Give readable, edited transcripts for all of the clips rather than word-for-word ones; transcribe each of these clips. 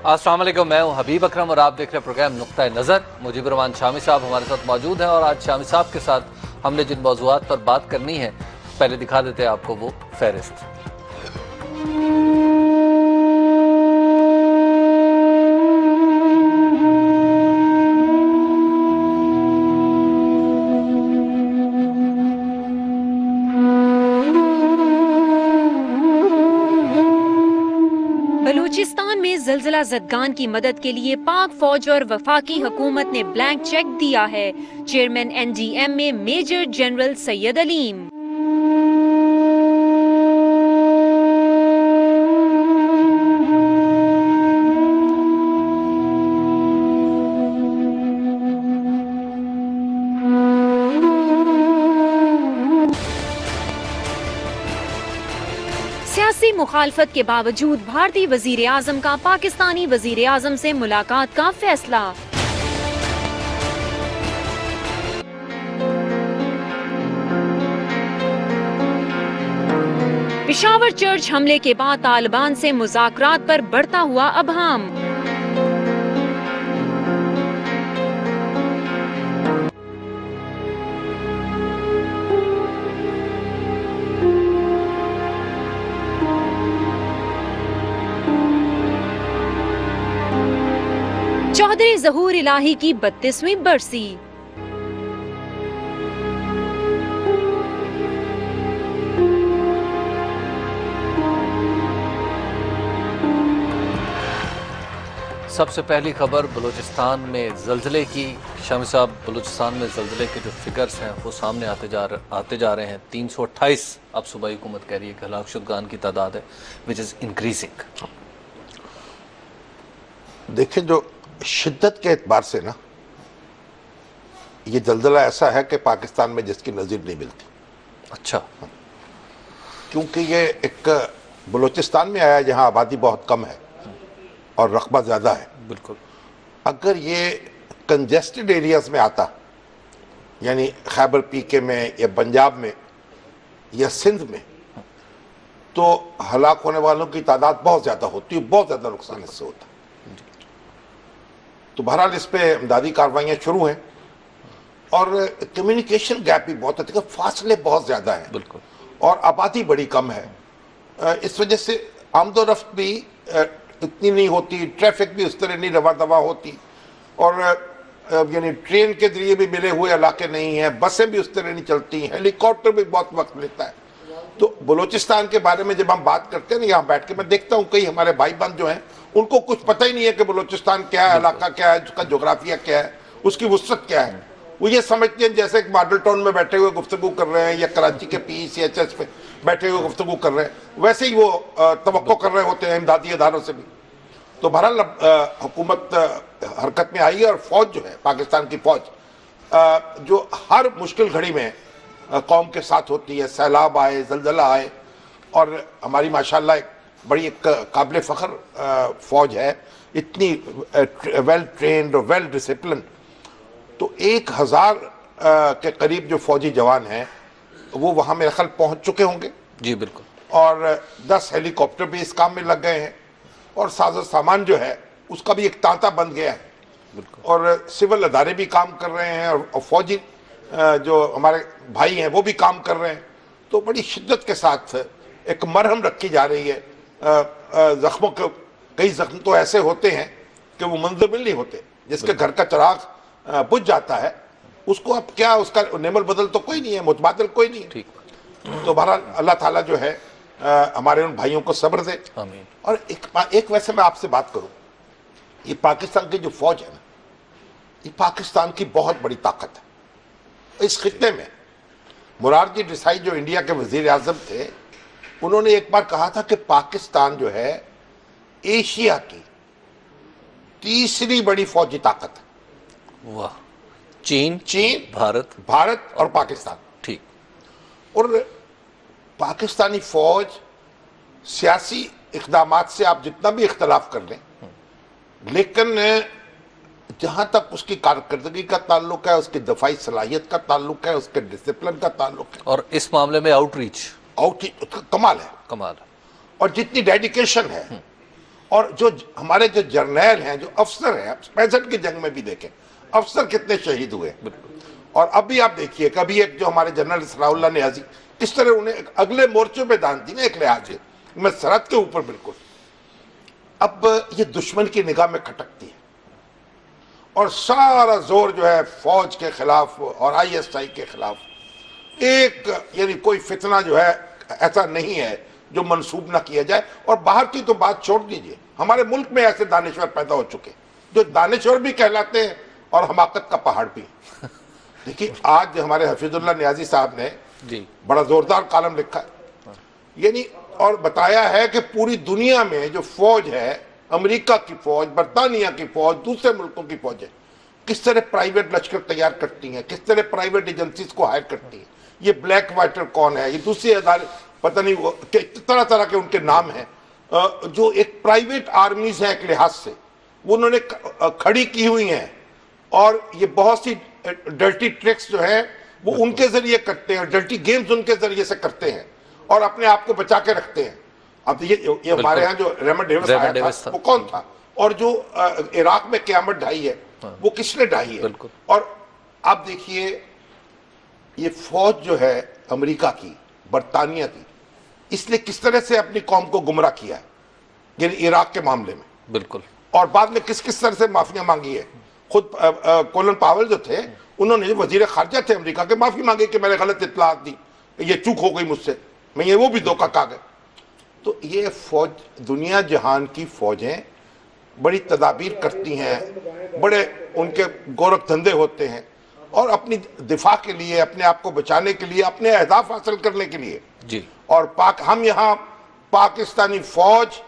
السلام علیکم، میں ہوں حبیب اکرم اور آپ دیکھ رہے ہیں پروگرام نقطہ نظر۔ مجیب الرحمان شامی صاحب ہمارے ساتھ موجود ہیں اور آج شامی صاحب کے ساتھ ہم نے جن موضوعات پر بات کرنی ہے پہلے دکھا دیتے ہیں آپ کو وہ فہرست۔ بلوچستان میں زلزلہ زدگان کی مدد کے لیے پاک فوج اور وفاقی حکومت نے بلینک چیک دیا ہے۔ چیئرمین NDM میں میجر جنرل سید علیم۔ سیاسی مخالفت کے باوجود بھارتی وزیر اعظم کا پاکستانی وزیر اعظم سے ملاقات کا فیصلہ۔ پشاور چرچ حملے کے بعد طالبان سے مذاکرات پر بڑھتا ہوا ابہام۔ چودھری ظہور الہی کی 32ویں برسی۔ سب سے پہلی خبر بلوچستان میں زلزلے کی۔ شامی صاحب، بلوچستان میں زلزلے کے جو فگرز ہیں وہ سامنے آتے جا رہے ہیں۔ 328 اب صوبائی حکومت کہہ رہی ہے کہ ہلاک شدگان کی تعداد ہے which is increasing۔ دیکھیں، جو شدت کے اعتبار سے نا یہ زلزلہ ایسا ہے کہ پاکستان میں جس کی نظیر نہیں ملتی۔ اچھا، کیونکہ یہ ایک بلوچستان میں آیا جہاں آبادی بہت کم ہے اور رقبہ زیادہ ہے۔ بالکل۔ اگر یہ کنجسٹڈ ایریاز میں آتا، یعنی خیبر PK میں یا پنجاب میں یا سندھ میں، تو ہلاک ہونے والوں کی تعداد بہت زیادہ ہوتی، بہت زیادہ نقصان اس سے ہوتا۔ تو بہرحال اس پہ امدادی کاروائیاں شروع ہیں اور کمیونیکیشن گیپ بھی بہت ہے، فاصلے بہت زیادہ ہیں۔ بالکل۔ اور آبادی بڑی کم ہے، اس وجہ سے آمد و رفت بھی اتنی نہیں ہوتی، ٹریفک بھی اس طرح نہیں رواں دواں ہوتی، اور یعنی ٹرین کے ذریعے بھی ملے ہوئے علاقے نہیں ہیں، بسیں بھی اس طرح نہیں چلتی، ہیلی کاپٹر بھی بہت وقت لیتا ہے۔ تو بلوچستان کے بارے میں جب ہم بات کرتے ہیں نا یہاں بیٹھ کے، میں دیکھتا ہوں کئی ہمارے بھائی بند جو ہیں ان کو کچھ پتہ ہی نہیں ہے کہ بلوچستان کیا ہے، علاقہ کیا ہے، اس کا جغرافیہ کیا ہے، اس کی وسعت کیا ہے۔ وہ یہ سمجھتے ہیں جیسے ایک ماڈل ٹاؤن میں بیٹھے ہوئے گفتگو کر رہے ہیں یا کراچی کے PCHS پہ بیٹھے ہوئے گفتگو کر رہے ہیں، ویسے ہی وہ توقع کر رہے ہوتے ہیں امدادی اداروں سے بھی۔ تو بہرحال حکومت حرکت میں آئی ہے، اور فوج جو ہے پاکستان کی فوج جو ہر مشکل گھڑی میں قوم کے ساتھ ہوتی ہے، سیلاب آئے، زلزلہ آئے، اور ہماری ماشاءاللہ ایک بڑی ایک قابل فخر فوج ہے، اتنی ویل ٹرینڈ اور ویل ڈسپلن۔ تو 1000 کے قریب جو فوجی جوان ہیں وہ وہاں میرے خیال پہنچ چکے ہوں گے۔ جی بالکل۔ اور 10 ہیلی کاپٹر بھی اس کام میں لگ گئے ہیں، اور ساز و سامان جو ہے اس کا بھی ایک تانتا بن گیا ہے، اور سول ادارے بھی کام کر رہے ہیں، اور فوجی جو ہمارے بھائی ہیں وہ بھی کام کر رہے ہیں۔ تو بڑی شدت کے ساتھ ایک مرہم رکھی جا رہی ہے۔ زخموں کے کئی زخم تو ایسے ہوتے ہیں کہ وہ منظر نہیں ہوتے، جس کے گھر کا چراغ بجھ جاتا ہے اس کو اب کیا، اس کا نعم البدل تو کوئی نہیں ہے، متبادل کوئی نہیں ہے۔ تو بہرحال اللہ تعالیٰ جو ہے ہمارے ان بھائیوں کو صبر دے۔ آمین۔ اور ایک ویسے میں آپ سے بات کروں، یہ پاکستان کی جو فوج ہے نا، یہ پاکستان کی بہت بڑی طاقت ہے اس خطے میں۔ مرارجی دیسائی جو انڈیا کے وزیر اعظم تھے، انہوں نے ایک بار کہا تھا کہ پاکستان جو ہے ایشیا کی تیسری بڑی فوجی طاقت ہے۔ واہ۔ چین، بھارت اور پاکستان۔ ٹھیک۔ اور پاکستانی فوج سیاسی اقدامات سے آپ جتنا بھی اختلاف کر لیں، لیکن جہاں تک اس کی کارکردگی کا تعلق ہے، اس کی دفاعی صلاحیت کا تعلق ہے، اس کے ڈسپلن کا تعلق ہے، اور اس معاملے میں آؤٹ ریچ کمال ہے۔ کمال ہے۔ اور جتنی ڈیڈیکیشن ہے اور جو ہمارے جو جرنیل ہیں جو افسر ہیں 65 کی جنگ میں بھی دیکھیں افسر کتنے شہید ہوئے. اور اب بھی آپ دیکھیے کبھی ایک جو ہمارے جنرل ثناء اللہ نیازی کس طرح انہیں اگلے مورچوں پہ دان دی نا ایک لحاظ سے میں سرحد کے اوپر بالکل. اب یہ دشمن کی نگاہ میں کھٹکتی ہے اور سارا زور جو ہے فوج کے خلاف اور ISI کے خلاف. ایک یعنی کوئی فتنہ جو ہے ایسا نہیں ہے جو منسوب نہ کیا جائے. اور باہر کی تو بات چھوڑ دیجئے ہمارے ملک میں ایسے دانشور پیدا ہو چکے جو دانشور بھی کہلاتے ہیں اور حماقت کا پہاڑ بھی. دیکھیے آج ہمارے حفیظ اللہ نیازی صاحب نے بڑا زوردار کالم لکھا ہے یعنی اور بتایا ہے کہ پوری دنیا میں جو فوج ہے امریکہ کی فوج برطانیہ کی فوج دوسرے ملکوں کی فوج ہے کس طرح پرائیویٹ لشکر تیار کرتی ہیں کس طرح پرائیویٹ ایجنسیز کو ہائر کرتی ہیں. یہ بلیک وائٹر کون ہے یہ دوسری ادارے پتہ نہیں طرح طرح کے ان کے نام ہیں جو ایک پرائیویٹ آرمیز ہیں ایک لحاظ سے وہ انہوں نے کھڑی کی ہوئی ہیں. اور یہ بہت سی ڈرٹی ٹرکس جو ہیں وہ ان کے ذریعے کرتے ہیں ڈرٹی گیمز ان کے ذریعے سے کرتے ہیں اور اپنے آپ کو بچا کے رکھتے ہیں. اب یہ ہمارے ہاں جو ریمنڈ ڈیوس آیا تھا وہ کون تھا اور جو عراق میں قیامت ڈھائی ہے وہ کس نے ڈھائی ہے. اور اب دیکھیے یہ فوج جو ہے امریکہ کی برطانیہ کی اس نے کس طرح سے اپنی قوم کو گمراہ کیا ہے یعنی عراق کے معاملے میں بالکل. اور بعد میں کس طرح سے معافیاں مانگی ہے. خود کولن پاول جو تھے انہوں نے وزیر خارجہ تھے امریکہ کے معافی مانگی کہ میں نے غلط اطلاعات دی یہ چوک ہو گئی مجھ سے میں یہ وہ بھی دھوکہ کھا گئے. تو یہ فوج دنیا جہان کی فوجیں بڑی تدابیر کرتی ہیں بڑے ان کے گورکھ دھندے ہوتے ہیں اور اپنی دفاع کے لیے اپنے آپ کو بچانے کے لیے اپنے اہداف حاصل کرنے کے لیے جی. اور ہم یہاں پاکستانی فوج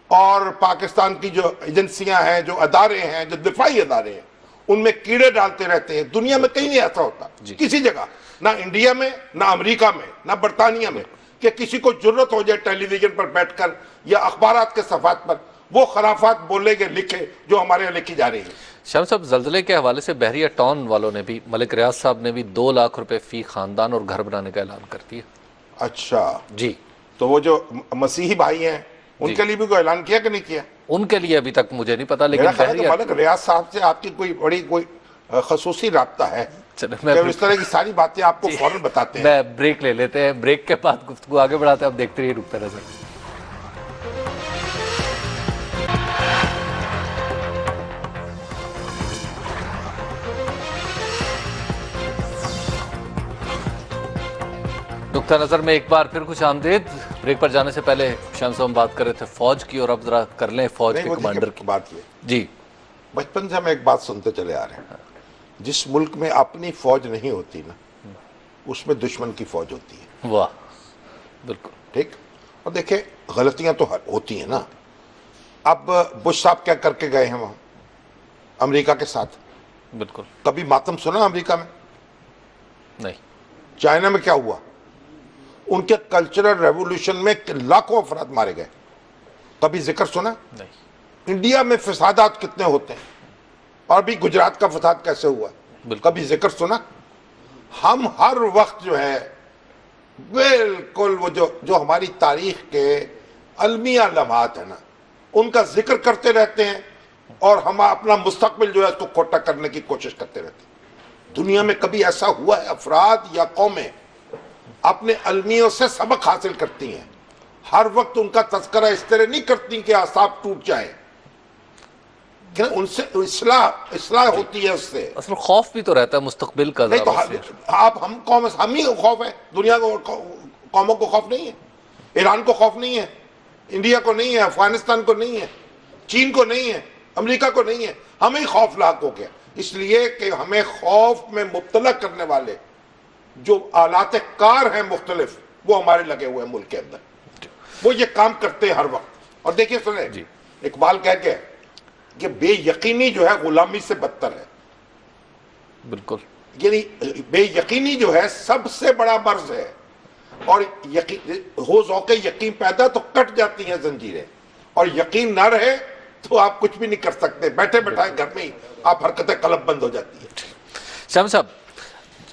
اور پاکستان کی جو ایجنسیاں ہیں جو ادارے ہیں جو دفاعی ادارے ہیں ان میں کیڑے ڈالتے رہتے ہیں. دنیا میں کہیں نہیں ایسا ہوتا کسی جگہ نہ انڈیا میں نہ امریکہ میں نہ برطانیہ میں کہ کسی کو جرت ہو جائے ٹیلی ویژن پر بیٹھ کر یا اخبارات کے صفحات پر وہ خرافات بولے گے لکھے جو ہمارے یہاں لکھی جا رہی ہے. شام صاحب زلزلے کے حوالے سے بحریہ ٹاؤن والوں نے بھی ملک ریاض صاحب نے بھی 2 لاکھ روپے فی خاندان اور گھر بنانے کا اعلان کر دیا. اچھا جی. تو وہ جو مسیحی بھائی ہیں ان کے لیے بھی کوئی اعلان کیا کہ نہیں کیا؟ ان کے لیے ابھی تک مجھے نہیں پتا لیکن ملک ریاض صاحب سے آپ کی کوئی خصوصی رابطہ ہے کہ اس طرح کی ساری باتیں آپ کو فوراً بتاتے ہیں. میں بریک لے لیتے ہیں بریک کے بعد گفتگو آگے بڑھاتے ہیں. اب دیکھتے رہیے رکتے نظر. نقطہ نظر میں ایک بار پھر خوش آمدید. بریک پر جانے سے پہلے شام صاحب ہم بات کر رہے تھے فوج کی اور اب ذرا کر لیں فوج کے کمانڈر کی بات. جی بچپن سے ہم ایک بات سنتے چلے آ رہے ہیں جس ملک میں اپنی فوج نہیں ہوتی نا اس میں دشمن کی فوج ہوتی ہے. واہ بالکل ٹھیک. اور دیکھیں غلطیاں تو ہوتی ہیں نا. اب بش صاحب کیا کر کے گئے ہیں وہاں امریکہ کے ساتھ بالکل. کبھی ماتم سنا امریکہ میں؟ نہیں. چائنا میں کیا ہوا ان کے کلچرل ریولوشن میں لاکھوں افراد مارے گئے کبھی ذکر سنا؟ نہیں. انڈیا میں فسادات کتنے ہوتے ہیں اور بھی گجرات کا فساد کیسے ہوا کبھی ذکر سنا؟ ہم ہر وقت جو ہے بالکل وہ جو ہماری تاریخ کے المیہ لمحات ہیں نا ان کا ذکر کرتے رہتے ہیں اور ہم اپنا مستقبل جو ہے اس کو کھوٹا کرنے کی کوشش کرتے رہتے ہیں. دنیا میں کبھی ایسا ہوا ہے افراد یا قومیں اپنے المیوں سے سبق حاصل کرتی ہیں ہر وقت ان کا تذکرہ اس طرح نہیں کرتی کہ اعصاب ٹوٹ جائیں کہ ان سے اصلاح ہوتی ہے. اس سے اصل خوف بھی تو رہتا ہے مستقبل کا. نہیں تو آپ ہم ہی خوف ہے دنیا کو قوموں کو خوف نہیں ہے. ایران کو خوف نہیں ہے انڈیا کو نہیں ہے افغانستان کو نہیں ہے چین کو نہیں ہے امریکہ کو نہیں ہے. ہمیں خوفناک ہو گیا اس لیے کہ ہمیں خوف میں مبتلا کرنے والے جو آلات کار ہیں مختلف وہ ہمارے لگے ہوئے ہیں ملک کے اندر وہ یہ کام کرتے ہیں ہر وقت. اور دیکھیے سنیں اقبال کہہ کے کہ بے یقینی جو ہے غلامی سے بدتر ہے. بالکل. یعنی بے یقینی جو ہے سب سے بڑا مرض ہے اور ہو ذوق یقین پیدا تو کٹ جاتی ہیں زنجیریں اور یقین نہ رہے تو آپ کچھ بھی نہیں کر سکتے. بیٹھے بیٹھائے گھر میں ہی آپ حرکت قلب بند ہو جاتی ہے. شام صاحب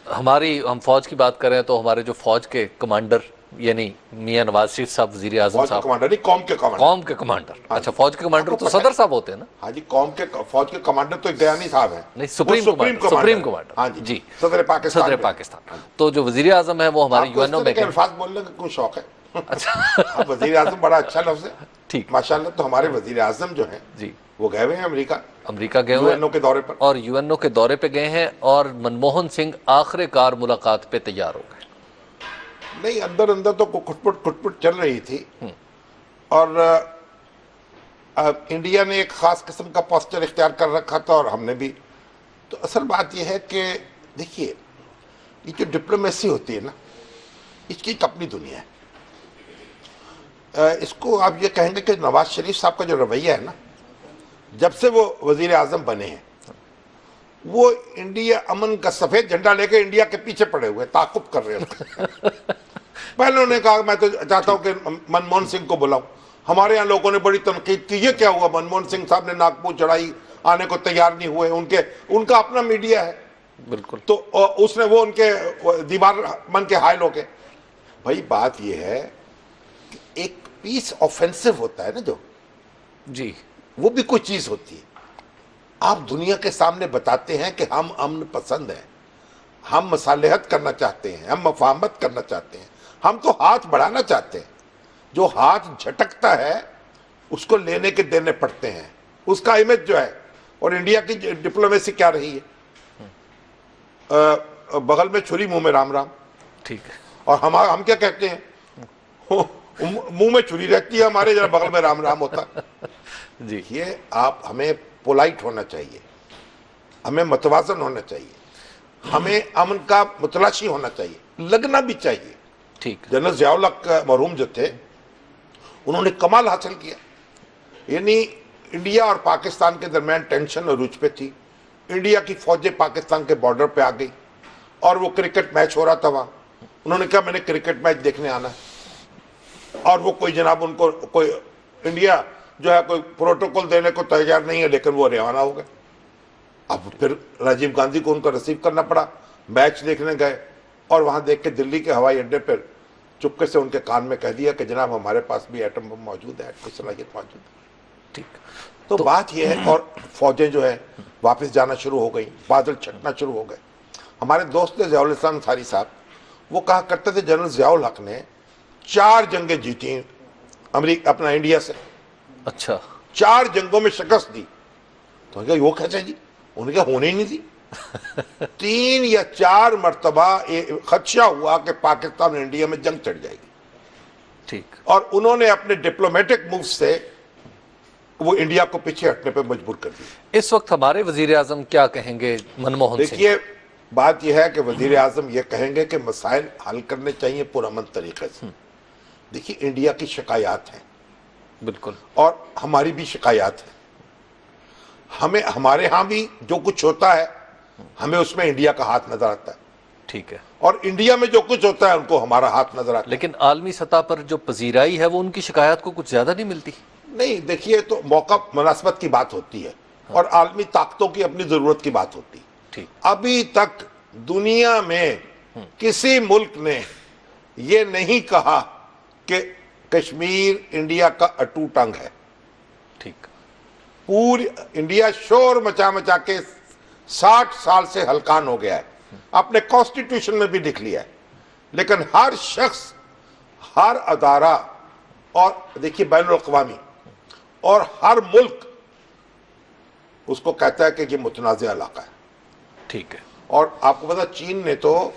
ہم فوج کی بات کریں تو ہمارے جو فوج کے کمانڈر یعنی میاں نواز شریف صاحب وزیر اعظم فوج کے صاحب کمانڈر نہیں، قوم کے کمانڈر. قوم کے کمانڈر. اچھا فوج کے کمانڈر تو صدر صاحب ہوتے ہیں نا. ہاں جی، قوم کے فوج کے کمانڈر تو گیانی صاحب ہیں. نہیں، سپریم کمانڈر. ہاں جی جی، صدر پاکستان. صدر پاکستان. تو جو وزیر اعظم ہے وہ ہمارے یو این او میں کے الفاظ بولنے کا کوئی شوق ہے؟ اچھا وزیر اعظم بڑا اچھا لفظ ہے. ٹھیک. ماشاءاللہ. تو ہمارے وزیر اعظم جو ہیں جی وہ گئے ہوئے ہیں امریکہ گئے یو ہوئے این او کے دورے پر. اور یو این او کے دورے پہ گئے ہیں اور منموہن سنگھ آخر کار ملاقات پہ تیار ہو گئے. نہیں، اندر تو کھٹپٹ چل رہی تھی اور انڈیا نے ایک خاص قسم کا پوسچر اختیار کر رکھا تھا اور ہم نے بھی. تو اصل بات یہ ہے کہ دیکھیے، یہ جو ڈپلومیسی ہوتی ہے نا، اس کی ایک اپنی دنیا ہے. اس کو آپ یہ کہیں گے کہ نواز شریف صاحب کا جو رویہ ہے نا، جب سے وہ وزیر اعظم بنے ہیں، وہ انڈیا امن کا سفید جھنڈا لے کے انڈیا کے پیچھے پڑے ہوئے تعاقب کر رہے ہیں. پہلے انہوں نے کہا میں تو چاہتا ہوں کہ منموہن سنگھ کو بلاؤں. ہمارے یہاں لوگوں نے بڑی تنقید کی، یہ کیا ہوا؟ منموہن سنگھ صاحب نے ناگپور چڑھائی، آنے کو تیار نہیں ہوئے. ان کا اپنا میڈیا ہے. بالکل. تو اس نے وہ ان کے دیوار من کے حائل ہو کے. بھائی بات یہ ہے کہ ایک پیس آفینسو ہوتا ہے نا جو، جی وہ بھی کوئی چیز ہوتی ہے. آپ دنیا کے سامنے بتاتے ہیں کہ ہم امن پسند ہیں، ہم مصالحت کرنا چاہتے ہیں، ہم مفاہمت کرنا چاہتے ہیں، ہم تو ہاتھ بڑھانا چاہتے ہیں. جو ہاتھ جھٹکتا ہے اس کو لینے کے دینے پڑتے ہیں. اس کا امیج جو ہے، اور انڈیا کی ڈپلومیسی کیا رہی ہے، بغل میں چھری منہ میں رام رام. ٹھیک ہے. اور ہم کیا کہتے ہیں، منہ میں چھری رہتی ہے ہمارے، ذرا بغل میں رام رام ہوتا. جی یہ ہمیں پولائٹ ہونا چاہیے، ہمیں متوازن ہونا چاہیے، ہمیں امن کا متلاشی ہونا چاہیے، لگنا بھی چاہیے. ٹھیک. جنرل ضیاء الحق مرحوم جو تھے، انہوں نے کمال حاصل کیا. یعنی انڈیا اور پاکستان کے درمیان ٹینشن اور عروج پہ تھی. انڈیا کی فوجیں پاکستان کے بارڈر پہ آ گئی اور وہ کرکٹ میچ ہو رہا تھا وہاں. انہوں نے کہا میں نے کرکٹ میچ دیکھنے آنا ہے. اور وہ کوئی جناب ان کو کوئی انڈیا جو ہے کوئی پروٹوکول دینے کو تیار نہیں ہے، لیکن وہ روانہ ہو گئے. اب پھر راجیو گاندھی کو ان کو ریسیو کرنا پڑا. میچ دیکھنے گئے اور وہاں دیکھ کے دلی کے ہوائی اڈے پر چپکے سے ان کے کان میں کہہ دیا کہ جناب ہمارے پاس بھی ایٹم بم موجود ہے، کوئی صلاحیت موجود ہے. ٹھیک. تو بات یہ ہے. اور فوجیں جو ہے واپس جانا شروع ہو گئیں، بادل چھٹنا شروع ہو گئے. ہمارے دوست ضیاء الاسلام انصاری صاحب وہ کہا کرتے تھے جنرل ضیاء الحق نے 4 جنگیں جیتی اپنا انڈیا سے. اچھا. 4 جنگوں میں شکست دی. تو کہا وہ کیسے جی؟ انہوں نے کہا ہونے ہی نہیں دی. 3 یا 4 مرتبہ خدشہ ہوا کہ پاکستان اور انڈیا میں جنگ چڑھ جائے گی. ٹھیک. اور انہوں نے اپنے ڈپلومیٹک موو سے وہ انڈیا کو پیچھے ہٹنے پہ مجبور کر دی. اس وقت ہمارے وزیر اعظم کیا کہیں گے منموہن سنگھ؟ دیکھیے بات یہ ہے کہ وزیر اعظم یہ کہیں گے کہ مسائل حل کرنے چاہیے پرامن طریقے سے. دیکھیے انڈیا کی شکایات ہیں، بالکل، اور ہماری بھی شکایات ہیں. ہمیں ہمارے ہاں بھی جو کچھ ہوتا ہے ہمیں اس میں انڈیا کا ہاتھ نظر آتا ہے. ٹھیک ہے. اور انڈیا میں جو کچھ ہوتا ہے ان کو ہمارا ہاتھ نظر آتا ہے. لیکن عالمی سطح پر جو پذیرائی ہے وہ ان کی شکایات کو کچھ زیادہ نہیں ملتی. نہیں دیکھیے، تو موقع مناسبت کی بات ہوتی ہے اور عالمی طاقتوں کی اپنی ضرورت کی بات ہوتی ہے. ٹھیک. ابھی تک دنیا میں کسی ملک نے یہ نہیں کہا کہ کشمیر انڈیا کا اٹوٹ انگ ہے. ٹھیک. پوری انڈیا شور مچا مچا کے 60 سال سے ہلکان ہو گیا ہے، اپنے کانسٹیٹیوشن میں بھی لکھ لیا ہے. لیکن ہر شخص، ہر ادارہ، اور دیکھیے بین الاقوامی اور ہر ملک اس کو کہتا ہے کہ یہ متنازع علاقہ ہے. ٹھیک ہے. اور آپ کو پتا چین نے تو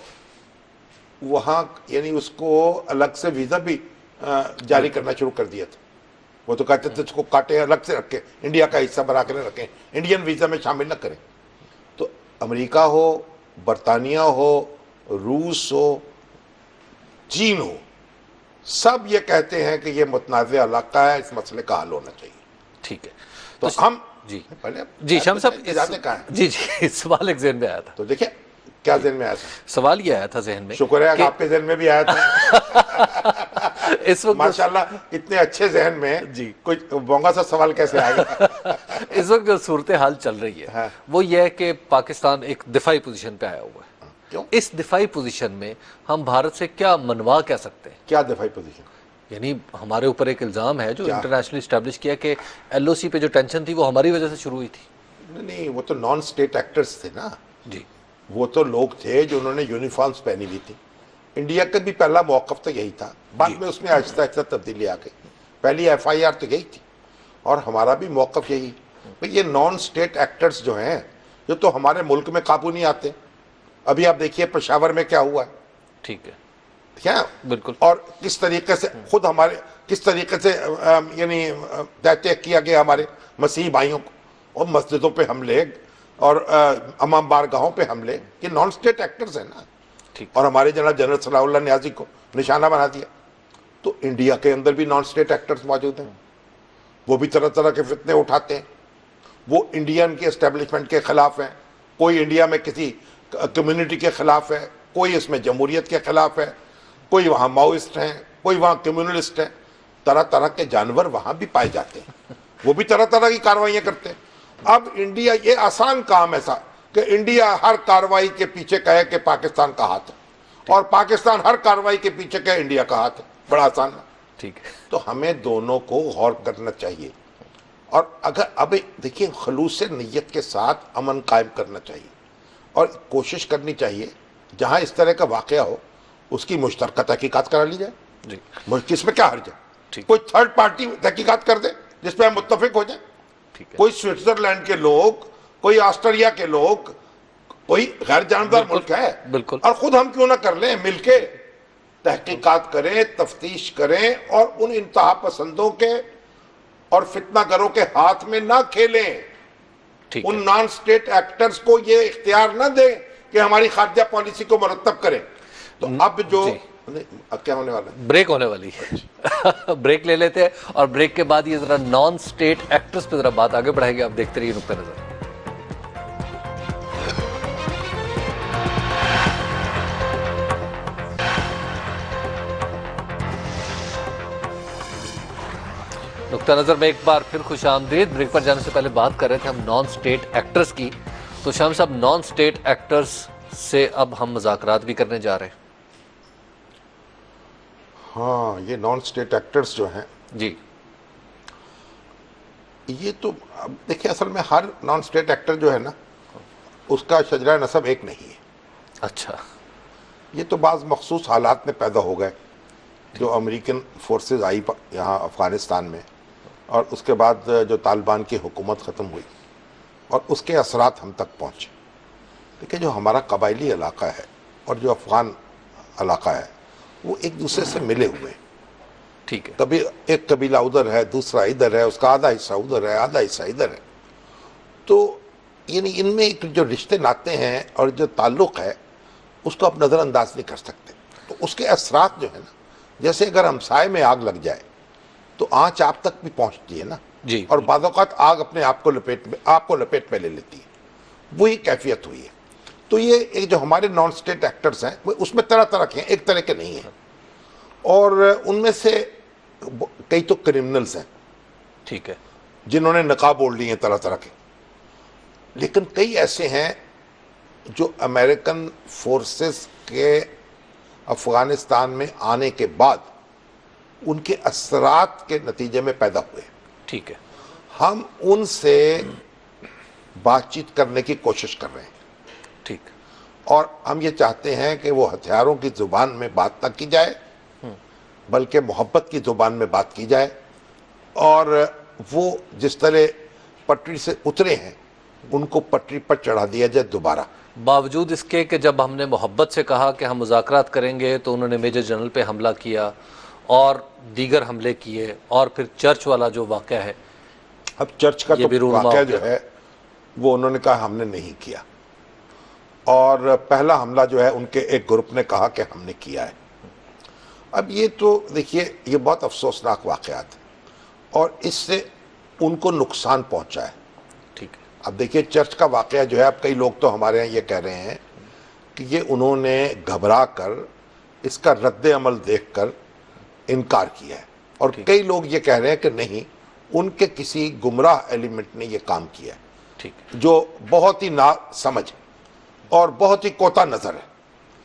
وہاں یعنی اس کو الگ سے ویزا بھی جاری کرنا شروع کر دیا تھا. وہ تو کہتے تھے اس کو کاٹے الگ سے رکھیں، انڈیا کا حصہ بنا کے نہ رکھیں، انڈین ویزا میں شامل نہ کریں. تو امریکہ ہو، برطانیہ ہو، روس ہو، چین ہو، سب یہ کہتے ہیں کہ یہ متنازع علاقہ ہے، اس مسئلے کا حل ہونا چاہیے. ٹھیک ہے. تو ہم جی پہلے جی شام صاحب جاتے کہاں ہیں؟ جی سوال ایک ذہن میں آیا تھا. تو دیکھیں کیا ذہن میں آیا تھا. سوال یہ آیا تھا ذہن میں، شکر ہے کہ آپ کے ذہن میں بھی آیا تھا. اس وقت ماشاءاللہ اتنے اچھے ذہن میں جی کوئی بونگا سا سوال کیسے آئے گا. اس وقت جو صورتحال چل رہی ہے وہ یہ ہے کہ پاکستان ایک دفاعی پوزیشن پہ آیا ہوا ہے کیوں؟ اس دفاعی پوزیشن میں ہم بھارت سے کیا منوا کہہ سکتے ہیں؟ کیا دفاعی پوزیشن؟ یعنی ہمارے اوپر ایک الزام ہے جو کیا؟ انٹرنیشنلی اسٹیبلش کیا کہ ایل او سی پہ جو ٹینشن تھی وہ ہماری وجہ سے شروع ہوئی تھی. نہیں، وہ تو نان اسٹیٹ ایکٹرز تھے نا. جی وہ تو لوگ تھے جو انہوں نے یونیفارمز پہنی ہوئی تھی. انڈیا کا بھی پہلا موقف تو یہی تھا، بعد میں اس میں آہستہ آہستہ تبدیلی آ گئی. پہلی ایف آئی آر تو یہی تھی اور ہمارا بھی موقف یہی. بھئی یہ نان اسٹیٹ ایکٹرز جو ہیں یہ تو ہمارے ملک میں قابو نہیں آتے. ابھی آپ دیکھیے پشاور میں کیا ہوا ہے. ٹھیک ہے، کیا بالکل. اور کس طریقے سے خود ہمارے کس طریقے سے یعنی تحقیق کیا گیا ہمارے مسیحی بھائیوں کو، اور مسجدوں پہ حملے اور امام بارگاہوں پہ حملے. یہ نان اسٹیٹ ایکٹرز ہیں نا. ٹھیک. اور ہمارے جناب جنرل صلاح اللہ نیازی کو نشانہ بنا دیا. تو انڈیا کے اندر بھی نان اسٹیٹ ایکٹرز موجود ہیں، وہ بھی طرح طرح کے فتنے اٹھاتے ہیں. وہ انڈین کے اسٹیبلشمنٹ کے خلاف ہیں، کوئی انڈیا میں کسی کمیونٹی کے خلاف ہے، کوئی اس میں جمہوریت کے خلاف ہے، کوئی وہاں ماؤسٹ ہیں، کوئی وہاں کمیونسٹ ہیں. طرح طرح کے جانور وہاں بھی پائے جاتے ہیں، وہ بھی طرح طرح کی کارروائیاں کرتے ہیں. اب انڈیا، یہ آسان کام ایسا کہ انڈیا ہر کارروائی کے پیچھے کہے کہ پاکستان کا ہاتھ ہے، اور پاکستان ہر کارروائی کے پیچھے کہے انڈیا کا ہاتھ ہے. بڑا آسان ہے. ٹھیک ہے. تو ہمیں دونوں کو غور کرنا چاہیے. اور اگر اب دیکھیے خلوص نیت کے ساتھ امن قائم کرنا چاہیے اور کوشش کرنی چاہیے جہاں اس طرح کا واقعہ ہو اس کی مشترکہ تحقیقات کرا لی جائے. جی کس میں کیا حرج ہے؟ ٹھیک. کوئی تھرڈ پارٹی تحقیقات کر دے جس پہ ہم متفق ہو جائیں. ٹھیک ہے. کوئی سوئٹزرلینڈ کے لوگ، کوئی آسٹریا کے لوگ، کوئی غیر جانبدار ملک ہے، بالکل. اور خود ہم کیوں نہ کر لیں مل کے تحقیقات کریں، تفتیش کریں اور ان انتہا پسندوں کے اور فتنہ گروں کے ہاتھ میں نہ کھیلیں. ٹھیک ان ہے. نان اسٹیٹ ایکٹرز کو یہ اختیار نہ دیں کہ ہماری خارجہ پالیسی کو مرتب کریں. تو اب جو کیا ہونے والا ہے، بریک ہونے والی ہے. بریک لے لیتے ہیں اور بریک کے بعد یہ ذرا نان اسٹیٹ ایکٹرز پہ ذرا بات آگے بڑھائیں گے. آپ دیکھتے رہیے نقطہ نظر. نقطہ نظر میں ایک بار پھر خوش آمدید. بریک پر جانے سے پہلے بات کر رہے تھے ہم نان اسٹیٹ ایکٹرز کی. تو شام صاحب، نان اسٹیٹ ایکٹرز سے اب ہم مذاکرات بھی کرنے جا رہے ہیں. ہاں یہ نان اسٹیٹ ایکٹرز جو ہیں جی یہ تو اب دیکھیں اصل میں ہر نان اسٹیٹ ایکٹر جو ہے نا اس کا شجرہ نسب ایک نہیں ہے. اچھا. یہ تو بعض مخصوص حالات میں پیدا ہو گئے. جو امریکن فورسز آئی یہاں افغانستان میں اور اس کے بعد جو طالبان کی حکومت ختم ہوئی اور اس کے اثرات ہم تک پہنچے. دیکھیں جو ہمارا قبائلی علاقہ ہے اور جو افغان علاقہ ہے وہ ایک دوسرے سے ملے ہوئے ہیں. ٹھیک ہے. کبھی ایک قبیلہ ادھر ہے، دوسرا ادھر ہے، اس کا آدھا حصہ ادھر ہے، آدھا حصہ ادھر ہے. تو یعنی ان میں ایک جو رشتے ناتے ہیں اور جو تعلق ہے اس کو آپ نظر انداز نہیں کر سکتے. تو اس کے اثرات جو ہے نا، جیسے اگر ہمسائے میں آگ لگ جائے تو آنچ آپ تک بھی پہنچتی ہے نا. جی. اور بعض اوقات آگ اپنے آپ کو لپیٹ میں لے لیتی ہے. وہی کیفیت ہوئی ہے. تو یہ ایک جو ہمارے نان اسٹیٹ ایکٹرز ہیں وہ اس میں طرح طرح کے ہیں، ایک طرح کے نہیں ہیں. اور ان میں سے کئی تو کرمنلز ہیں. ٹھیک ہے. جنہوں نے نقاب اوڑھ لی ہیں طرح طرح کے. لیکن کئی ایسے ہیں جو امریکن فورسز کے افغانستان میں آنے کے بعد ان کے اثرات کے نتیجے میں پیدا ہوئے. ٹھیک ہے. ہم ان سے بات چیت کرنے کی کوشش کر رہے ہیں. ٹھیک. اور ہم یہ چاہتے ہیں کہ وہ ہتھیاروں کی زبان میں بات نہ کی جائے بلکہ محبت کی زبان میں بات کی جائے. اور وہ جس طرح پٹری سے اترے ہیں ان کو پٹری پر چڑھا دیا جائے دوبارہ. باوجود اس کے کہ جب ہم نے محبت سے کہا کہ ہم مذاکرات کریں گے تو انہوں نے میجر جنرل پہ حملہ کیا اور دیگر حملے کیے، اور پھر چرچ والا جو واقعہ ہے. اب چرچ کا یہ بھی تو رونما واقعہ ہو جو گیا. ہے وہ انہوں نے کہا ہم نے نہیں کیا، اور پہلا حملہ جو ہے ان کے ایک گروپ نے کہا کہ ہم نے کیا ہے. اب یہ تو دیکھیے یہ بہت افسوسناک واقعات ہیں اور اس سے ان کو نقصان پہنچا ہے. ٹھیک ہے. اب دیکھیے چرچ کا واقعہ جو ہے، اب کئی لوگ تو ہمارے یہاں یہ کہہ رہے ہیں کہ یہ انہوں نے گھبرا کر اس کا رد عمل دیکھ کر انکار کیا ہے، اور کئی لوگ یہ کہہ رہے ہیں کہ نہیں، ان کے کسی گمراہ ایلیمنٹ نے یہ کام کیا ہے ٹھیک ہے. جو بہت ہی نا سمجھ اور بہت ہی کوتا نظر ہے.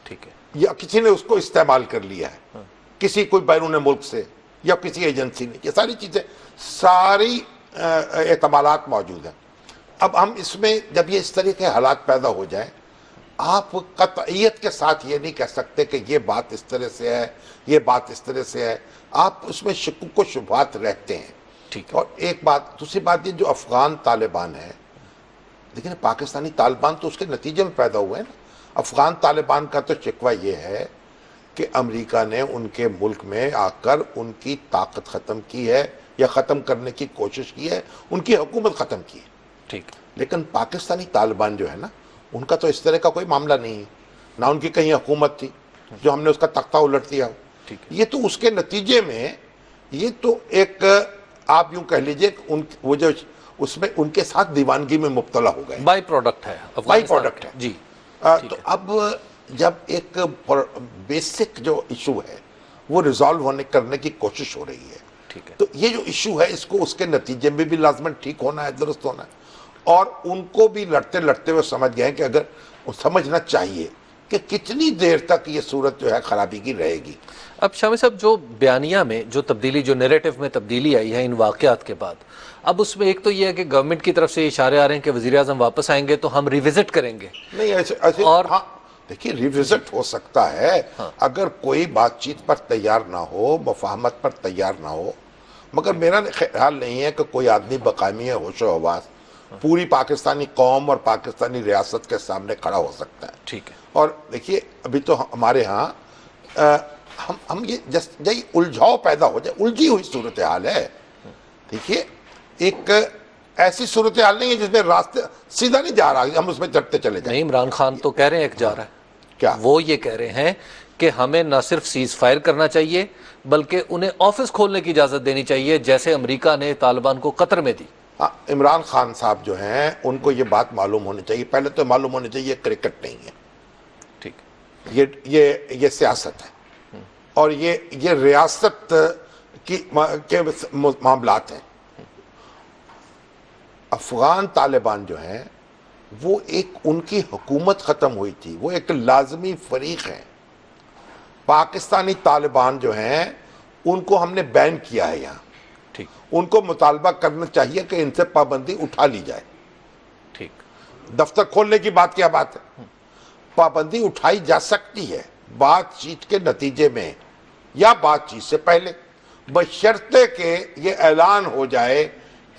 ٹھیک ہے. یا کسی نے اس کو استعمال کر لیا ہے کسی کوئی بیرون ملک سے یا کسی ایجنسی نے. یہ ساری چیزیں ساری احتمالات موجود ہیں. اب ہم اس میں جب یہ اس طرح کے حالات پیدا ہو جائیں آپ قطعیت کے ساتھ یہ نہیں کہہ سکتے کہ یہ بات اس طرح سے ہے یہ بات اس طرح سے ہے. آپ اس میں شکوک و شبہات رہتے ہیں. ٹھیک. اور ایک بات دوسری بات یہ جو افغان طالبان ہے لیکن پاکستانی طالبان تو اس کے نتیجے میں پیدا ہوئے ہیں نا. افغان طالبان کا تو شکوہ یہ ہے کہ امریکہ نے ان کے ملک میں آ کر ان کی طاقت ختم کی ہے یا ختم کرنے کی کوشش کی ہے, ان کی حکومت ختم کی ہے. ٹھیک. لیکن پاکستانی طالبان جو ہے نا ان کا تو اس طرح کا کوئی معاملہ نہیں ہے. نہ ان کی کہیں حکومت تھی جو ہم نے اس کا تختہ الٹ دیا. یہ تو اس کے نتیجے میں یہ تو ایک آپ یوں کہہ لیجئے وہ جو اس میں ان کے ساتھ دیوانگی میں مبتلا ہو گئے. بائی پروڈکٹ ہے. بائی پروڈکٹ ہے جی. تو اب جب ایک بیسک جو ایشو ہے وہ ریزالو کرنے کی کوشش ہو رہی ہے ٹھیک ہے. تو یہ جو ایشو ہے اس کو اس کے نتیجے میں بھی لازماً ٹھیک ہونا ہے, درست ہونا ہے. اور ان کو بھی لڑتے لڑتے ہوئے سمجھ گئے کہ اگر سمجھنا چاہیے کہ کتنی دیر تک یہ صورت جو ہے خرابی کی رہے گی. اب شامی صاحب جو بیانیہ میں جو تبدیلی جو نیریٹو میں تبدیلی آئی ہے ان واقعات کے بعد, اب اس میں ایک تو یہ ہے کہ گورنمنٹ کی طرف سے اشارے آ رہے ہیں کہ وزیر اعظم واپس آئیں گے تو ہم ریوزٹ کریں گے. نہیں ایسے اور ہاں دیکھیے ریوزٹ ہو سکتا ہے اگر کوئی بات چیت پر تیار نہ ہو, مفاہمت پر تیار نہ ہو. مگر میرا خیال نہیں ہے کہ کوئی آدمی بقائمی ہوش و حواس پوری پاکستانی قوم اور پاکستانی ریاست کے سامنے کھڑا ہو سکتا ہے. ٹھیک ہے. اور دیکھیے ابھی تو ہمارے ہاں ہم یہ الجھاؤ پیدا ہو جائے, الجھی ہوئی صورتحال ہے. دیکھیے ایک ایسی صورتحال نہیں ہے جس میں راستے سیدھا نہیں جا رہا, ہم اس میں چڑھتے چلے جائیں. نہیں, عمران خان تو کہہ رہے ہیں ایک جا رہا ہے. کیا وہ یہ کہہ رہے ہیں کہ ہمیں نہ صرف سیز فائر کرنا چاہیے بلکہ انہیں آفس کھولنے کی اجازت دینی چاہیے جیسے امریکہ نے طالبان کو قطر میں دی. عمران خان صاحب جو ہیں ان کو یہ بات معلوم ہونی چاہیے, پہلے تو معلوم ہونی چاہیے یہ کرکٹ نہیں ہے. ٹھیک. یہ سیاست ہے اور یہ ریاست کے معاملات ہیں. افغان طالبان جو ہیں وہ ایک ان کی حکومت ختم ہوئی تھی, وہ ایک لازمی فریق ہے. پاکستانی طالبان جو ہیں ان کو ہم نے بین کیا ہے یہاں. ٹھیک. ان کو مطالبہ کرنا چاہیے کہ ان سے پابندی اٹھا لی جائے. ٹھیک. دفتر کھولنے کی بات کیا بات ہے, پابندی اٹھائی جا سکتی ہے بات چیت کے نتیجے میں یا بات چیت سے پہلے, بشرطے کہ یہ اعلان ہو جائے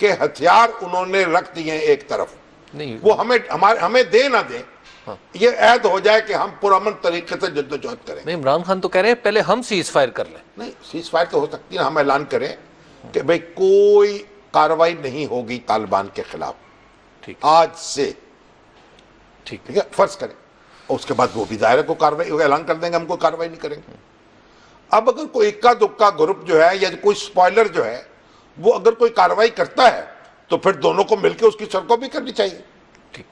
کہ ہتھیار انہوں نے رکھ دیے ایک طرف, نہیں وہ ہمیں دے نہ دیں, یہ عہد ہو جائے کہ ہم پرامن طریقے سے جدوجہد کریں. نہیں, عمران خان تو کہہ رہے ہیں پہلے ہم سیز فائر کر لیں. نہیں, سیز فائر تو ہو سکتی ہے, ہم اعلان کریں کہ بھئی کوئی کارروائی نہیں ہوگی طالبان کے خلاف ٹھیک. آج سے. ٹھیک ہے, فرض کریں اور اس کے بعد وہ بھی ظاہر ہے کو کارروائی اعلان کر دیں گے ہم کو کارروائی نہیں کریں گے. اب اگر کوئی اکا دکا گروپ جو ہے یا کوئی سپوائلر جو ہے وہ اگر کوئی کارروائی کرتا ہے تو پھر دونوں کو مل کے اس کی سرکوب بھی کرنی چاہیے. ٹھیک.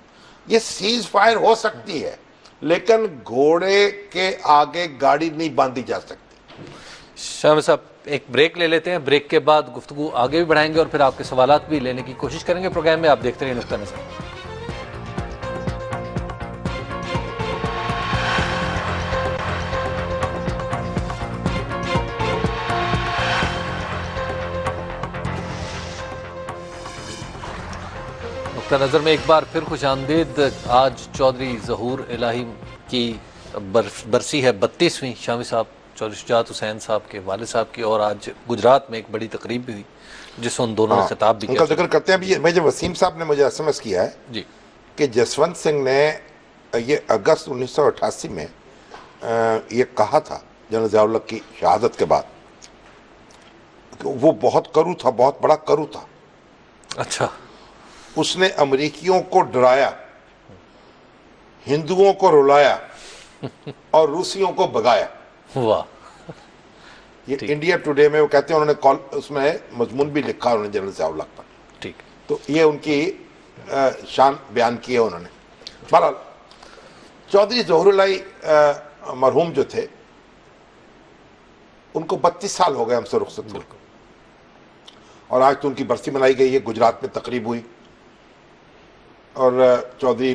یہ سیز فائر ہو سکتی ہے لیکن گھوڑے کے آگے گاڑی نہیں باندھی جا سکتی. شامی صاحب ایک بریک لے لیتے ہیں, بریک کے بعد گفتگو آگے بھی بڑھائیں گے اور پھر آپ کے سوالات بھی لینے کی کوشش کریں گے پروگرام میں. آپ دیکھتے رہیے نقطہ نظر. نقطہ نظر میں ایک بار پھر خوش آمدید. آج چودھری ظہور الہی کی برسی ہے 32ویں. شامی صاحب چودھری شجاعت حسین صاحب کے والد صاحب کی, اور آج گجرات میں ایک بڑی تقریب بھی ہوئی جس میں ان دونوں نے خطاب بھی ان کیا. کا ذکر کرتے ہیں. مجھے وسیم صاحب نے مجھے ایس ایم ایس کیا ہے جی کہ جسونت سنگھ نے یہ اگست 1988 میں یہ کہا تھا جنرل ضیاء الحق کی شہادت کے بعد کہ وہ بہت کرو تھا, بہت بڑا کرو تھا. اچھا. اس نے امریکیوں کو ڈرایا, ہندوؤں کو رلایا اور روسیوں کو بگایا. واہ. یہ انڈیا ٹوڈے میں وہ کہتے ہیں انہوں نے اس میں مضمون بھی لکھا انہوں نے جنرل ضیاء الحق پر. ٹھیک. تو یہ ان کی شان بیان کی ہے انہوں نے. بہرحال چودھری ظہور الہی مرحوم جو تھے ان کو 32 سال ہو گئے ہم سے رخصت کو, اور آج تو ان کی برسی منائی گئی ہے. گجرات میں تقریب ہوئی اور چودھری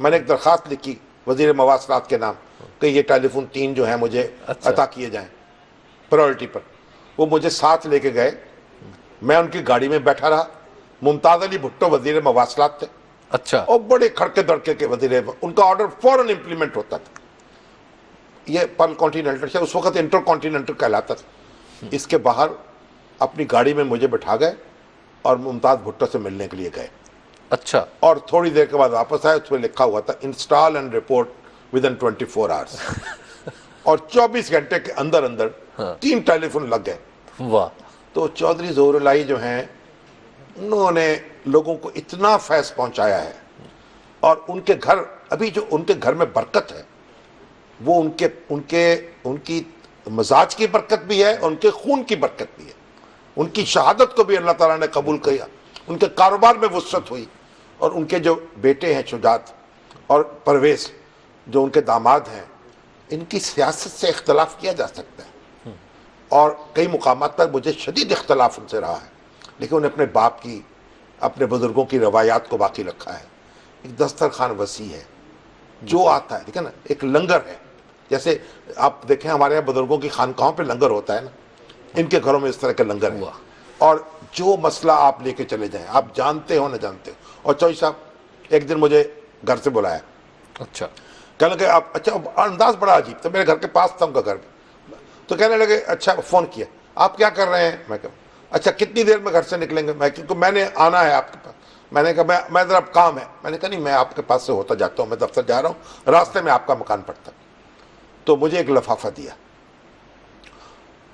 میں نے ایک درخواست لکھی وزیر مواصلات کے نام کہ یہ ٹیلی فون 3 جو ہیں مجھے عطا کیے جائیں پرائورٹی پر. وہ مجھے ساتھ لے کے گئے, میں ان کی گاڑی میں بیٹھا رہا. ممتاز علی بھٹو وزیر مواصلات تھے, اچھا, اور بڑے کھڑکے دڑکے کے وزیر, ان کا آرڈر فوراً امپلیمنٹ ہوتا تھا. یہ پرل کانٹیننٹل اس وقت انٹر کانٹیننٹل کہلاتا تھا. اس کے باہر اپنی گاڑی میں مجھے بٹھا گئے اور ممتاز بھٹو سے ملنے کے لیے گئے. اچھا, اور تھوڑی دیر کے بعد واپس آئے, اس میں لکھا ہوا تھا install and report with in 24 hours. اور 24 گھنٹے کے اندر 3 ٹیلی فون لگ گئے. واہ. تو چودھری ظہور الہی جو ہیں, انہوں نے لوگوں کو اتنا فیض پہنچایا ہے, اور ان کے گھر, ابھی جو ان کے گھر میں برکت ہے وہ ان کی مزاج کی برکت بھی ہے, اور ان کے خون کی برکت بھی ہے. ان کی شہادت کو بھی اللہ تعالیٰ نے قبول کیا, ان کے کاروبار میں وسعت ہوئی. اور ان کے جو بیٹے ہیں شجاعت اور پرویز جو ان کے داماد ہیں, ان کی سیاست سے اختلاف کیا جا سکتا ہے, اور کئی مقامات پر مجھے شدید اختلاف ان سے رہا ہے, لیکن انہیں اپنے باپ کی, اپنے بزرگوں کی روایات کو باقی رکھا ہے. ایک دسترخوان وسیع ہے, جو آتا ہے, دیکھیں نا, ایک لنگر ہے. جیسے آپ دیکھیں ہمارے یہاں بزرگوں کی خانقاہوں پہ لنگر ہوتا ہے نا, ان کے گھروں میں اس طرح کے لنگر ہیں. اور جو مسئلہ آپ لے کے چلے جائیں, آپ جانتے ہو نہ جانتے ہو. اور چوہدری صاحب ایک دن مجھے گھر سے بلایا. اچھا, کہنے لگے آپ, اچھا, انداز بڑا عجیب تھا, میرے گھر کے پاس تھا ان کا گھر. تو کہنے لگے اچھا, فون کیا, آپ کیا کر رہے ہیں؟ میں کہا اچھا کتنی دیر میں گھر سے نکلیں گے؟ کیونکہ میں نے آنا ہے آپ کے پاس. میں نے کہا میں ذرا کام ہے. میں نے کہا نہیں, میں آپ کے پاس سے ہوتا جاتا ہوں, میں دفتر جا رہا ہوں, راستے میں آپ کا مکان پڑتا. تو مجھے ایک لفافہ دیا,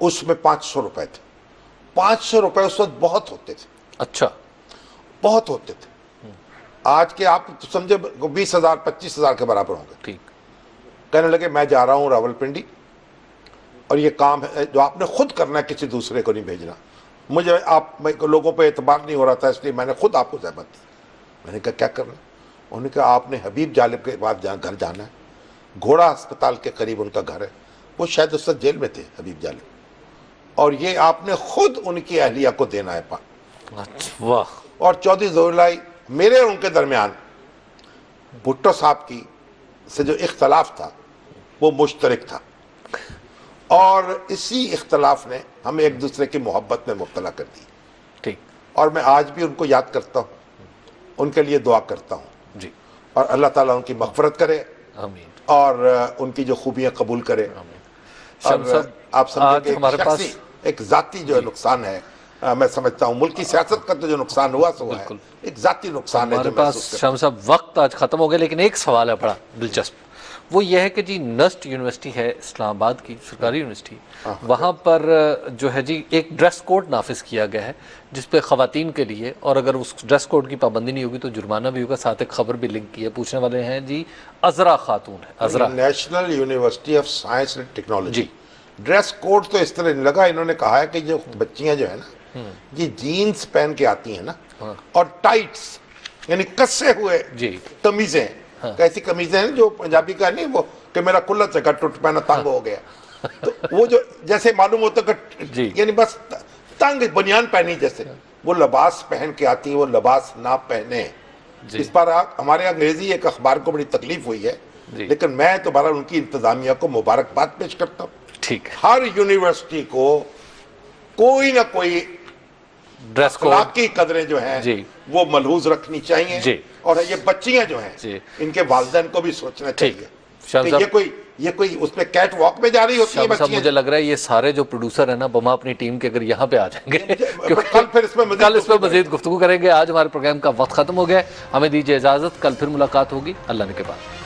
اس میں 500 روپے تھے. 500 روپے اس وقت بہت ہوتے تھے. اچھا, بہت ہوتے تھے. آج کے آپ سمجھے 20,000 25,000 کے برابر ہوں گے. ٹھیک. کہنے لگے میں جا رہا ہوں راولپنڈی, اور یہ کام ہے جو آپ نے خود کرنا ہے, کسی دوسرے کو نہیں بھیجنا. مجھے لوگوں پہ اعتبار نہیں ہو رہا تھا, اس لیے میں نے خود آپ کو زحمت دی. میں نے کہا کیا کرنا؟ انہوں نے کہا آپ نے حبیب جالب کے بعد گھر جانا ہے. گھوڑا ہسپتال کے قریب ان کا گھر ہے. وہ شاید اس وقت جیل میں تھے حبیب جالب, اور یہ آپ نے خود ان کی اہلیہ کو دینا ہے. واہ. اور چودھری ظہور الہی, میرے اور ان کے درمیان بھٹو صاحب کی سے جو اختلاف تھا وہ مشترک تھا, اور اسی اختلاف نے ہمیں ایک دوسرے کی محبت میں مبتلا کر دی. ٹھیک. اور میں آج بھی ان کو یاد کرتا ہوں, ان کے لیے دعا کرتا ہوں. جی. اور اللہ تعالیٰ ان کی مغفرت کرے, آمین, اور ان کی جو خوبیاں قبول کرے. شمس صاحب, آپ سمجھیں آج کہ ہمارے پاس ایک ذاتی جو نقصان ہے, میں سمجھتا ہوں ملکی سیاست کا تو جو نقصان ہوا سو ہے, ایک ذاتی نقصان ہے ہمارے جو پاس. محسوس کرتا ہوں. شمس صاحب وقت آج ختم ہو گیا, لیکن ایک سوال ہے بڑا دلچسپ. وہ یہ ہے کہ جی نسٹ یونیورسٹی ہے اسلام آباد کی, سرکاری یونیورسٹی, وہاں پر جو ہے جی ایک ڈریس کوڈ نافذ کیا گیا ہے جس پہ خواتین کے لیے, اور اگر اس ڈریس کوڈ کی پابندی نہیں ہوگی تو جرمانہ بھی ہوگا. ساتھ ایک خبر بھی لنک کی ہے, پوچھنے والے ہیں جی عذرا خاتون ہے. Azra National University of Science and Technology. Dress code تو اس طرح نہیں لگا, انہوں نے کہا ہے کہ جو بچیاں جو ہے نا, یہ جینز پہن کے آتی ہیں نا, اور ٹائٹس یعنی کسے ہوئے قمیضیں, ایسی قمیضیں ہیں جو پنجابی کا نہیں, وہ کہ میرا کلت سے ٹوٹ پہنا تنگ ہو گیا, تو وہ جو جیسے معلوم ہوتا کہ یعنی بس تنگ بنیان پہنی, جیسے وہ لباس پہن کے آتی ہیں, وہ لباس نہ پہنے. اس پر ہمارے انگریزی ایک اخبار کو بڑی تکلیف ہوئی ہے, لیکن میں تو بہرحال ان کی انتظامیہ کو مبارکباد پیش کرتا ہوں. ٹھیک. ہر یونیورسٹی کو کوئی نہ کوئی ڈریس کوڈ اخلاقی قدریں جو ہیں وہ ملحوظ رکھنی چاہیے, اور یہ بچیاں جو ہیں ان کے والدین کو بھی سوچنا چاہیے کہ یہ کوئی اس پہ کیٹ واک میں جا رہی ہوتی ہے بچیاں. مجھے لگ رہا ہے یہ سارے جو پروڈیوسر ہیں نا بما اپنی ٹیم کے, اگر یہاں پہ آ جائیں گے کل اس پہ مزید گفتگو کریں گے. آج ہمارے پروگرام کا وقت ختم ہو گیا ہے, ہمیں دیجیے اجازت, کل پھر ملاقات ہوگی. اللہ نے کے بعد.